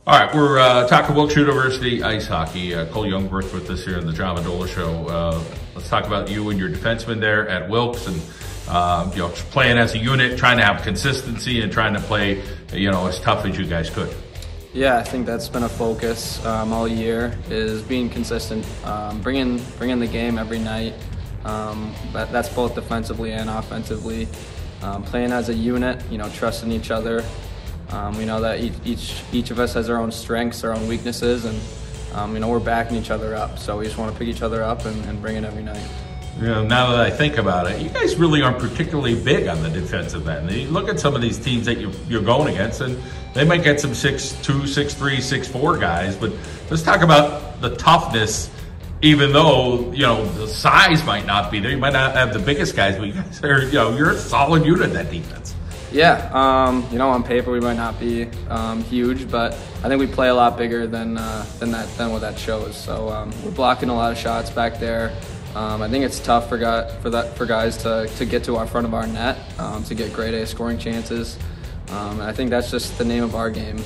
All right, we're talking Wilkes University ice hockey. Cole Jungwirth with us here on the John Mendola Show. Let's talk about you and your defenseman there at Wilkes, and just playing as a unit, trying to have consistency and trying to play, as tough as you guys could. Yeah, I think that's been a focus all year, is being consistent, bringing the game every night. That's both defensively and offensively. Playing as a unit, trusting each other. We know that each of us has our own strengths, our own weaknesses, and we're backing each other up. So we just want to pick each other up and bring it every night. Now that I think about it, you guys really aren't particularly big on the defensive end. You look at some of these teams that you're going against, and they might get some 6'2", 6'3", 6'4" guys. But let's talk about the toughness. Even though the size might not be there, you might not have the biggest guys, but you guys are you're a solid unit, that defense. Yeah, on paper we might not be huge, but I think we play a lot bigger than what that shows. So we're blocking a lot of shots back there. I think it's tough for guys to get to our front of our net, to get grade A scoring chances. And I think that's just the name of our game.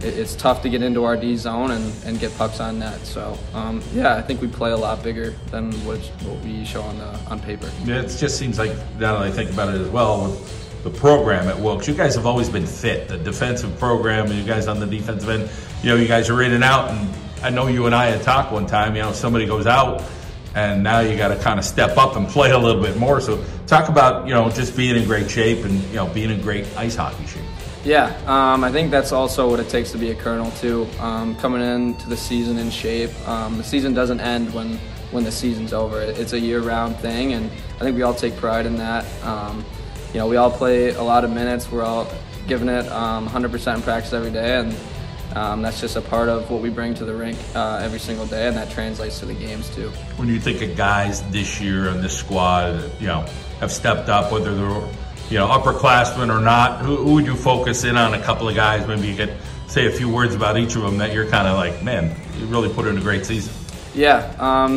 It's tough to get into our D zone and get pucks on net. So I think we play a lot bigger than what we show on paper. Yeah, it just seems like, now that I think about it as well, with the program at Wilkes, you guys have always been fit. The defensive program, and you guys on the defensive end, you guys are in and out. And I know you and I had talked one time, somebody goes out, and now you got to kind of step up and play a little bit more. So talk about, just being in great shape and, being in great ice hockey shape. Yeah, I think that's also what it takes to be a Colonel too. Coming into the season in shape. The season doesn't end when the season's over. It's a year-round thing, and I think we all take pride in that. We all play a lot of minutes. We're all giving it 100% in practice every day, and that's just a part of what we bring to the rink every single day, and that translates to the games too. When you think of guys this year on this squad that have stepped up, whether they're upperclassmen or not, who would you focus in on? A couple of guys, maybe you could say a few words about each of them that you're kind of like, man, you really put in a great season. Yeah,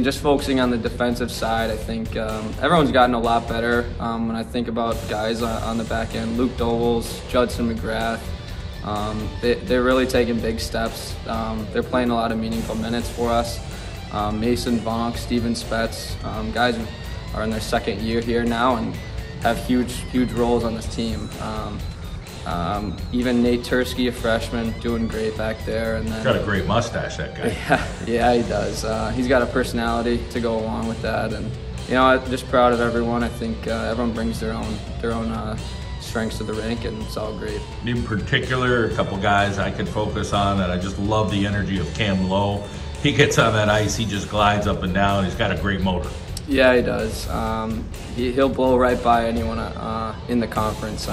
just focusing on the defensive side, I think everyone's gotten a lot better. When I think about guys on the back end, Luke Dobles, Judson McGrath, they're really taking big steps. They're playing a lot of meaningful minutes for us. Mason Vonk, Steven Spetz, guys are in their second year here now and have huge roles on this team. Even Nate Tursky, a freshman, doing great back there. And then, got a great mustache, that guy. Yeah, he does. He's got a personality to go along with that, and I'm just proud of everyone. I think everyone brings their own strengths to the rink, and it's all great. In particular, a couple guys I could focus on that I just love the energy of Cam Lowe. He gets on that ice, he just glides up and down. He's got a great motor. Yeah, he does. He'll blow right by anyone in the conference.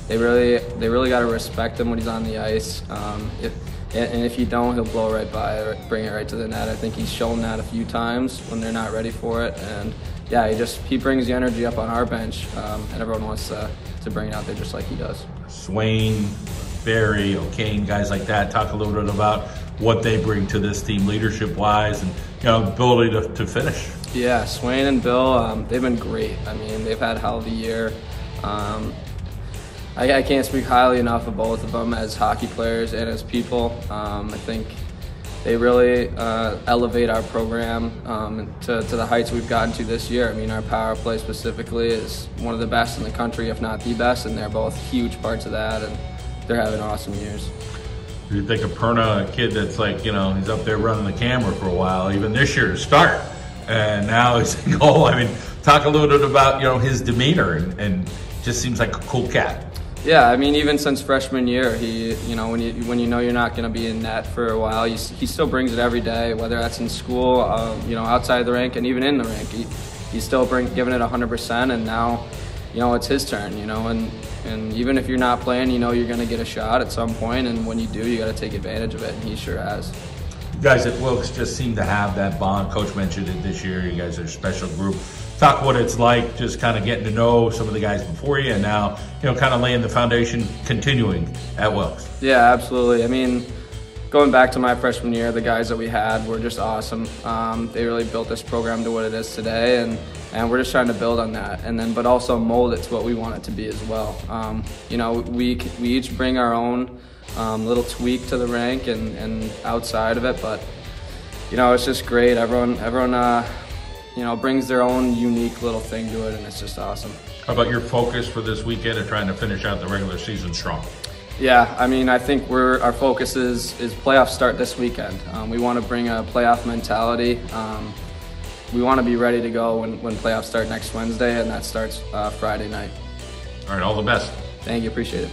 They really got to respect him when he's on the ice. If you don't, he'll blow right by it, bring it right to the net. I think he's shown that a few times when they're not ready for it. And yeah, he brings the energy up on our bench, and everyone wants to bring it out there just like he does. Swain, Barry, O'Kane, guys like that. Talk a little bit about what they bring to this team leadership-wise and ability to finish. Yeah, Swain and Bill, they've been great. They've had a hell of a year. I can't speak highly enough of both of them as hockey players and as people. I think they really elevate our program to the heights we've gotten to this year. Our power play specifically is one of the best in the country, if not the best, and they're both huge parts of that, and they're having awesome years. You think of Perna, a kid that's like, he's up there running the camera for a while, even this year to start, and now he's in goal. Talk a little bit about, his demeanor, and just seems like a cool cat. Yeah, even since freshman year, he, when you know you're not going to be in net for a while, he still brings it every day, whether that's in school, outside the rink, and even in the rink. He's still giving it 100%, and now, it's his turn, and even if you're not playing, you're going to get a shot at some point, and when you do, you got to take advantage of it, and he sure has. You guys at Wilkes just seem to have that bond. Coach mentioned it this year. You guys are a special group. Talk what it's like, just kind of getting to know some of the guys before you, and now, kind of laying the foundation, continuing at Wilkes. Yeah, absolutely. Going back to my freshman year, the guys that we had were just awesome. They really built this program to what it is today, and we're just trying to build on that, but also mold it to what we want it to be as well. We each bring our own little tweak to the rank and outside of it, but you know, it's just great. Everyone you know, brings their own unique little thing to it, and it's just awesome. How about your focus for this weekend and trying to finish out the regular season strong? Yeah, I mean, I think our focus is playoffs start this weekend. We want to bring a playoff mentality. We want to be ready to go when playoffs start next Wednesday, and that starts Friday night. All right, all the best. Thank you, appreciate it.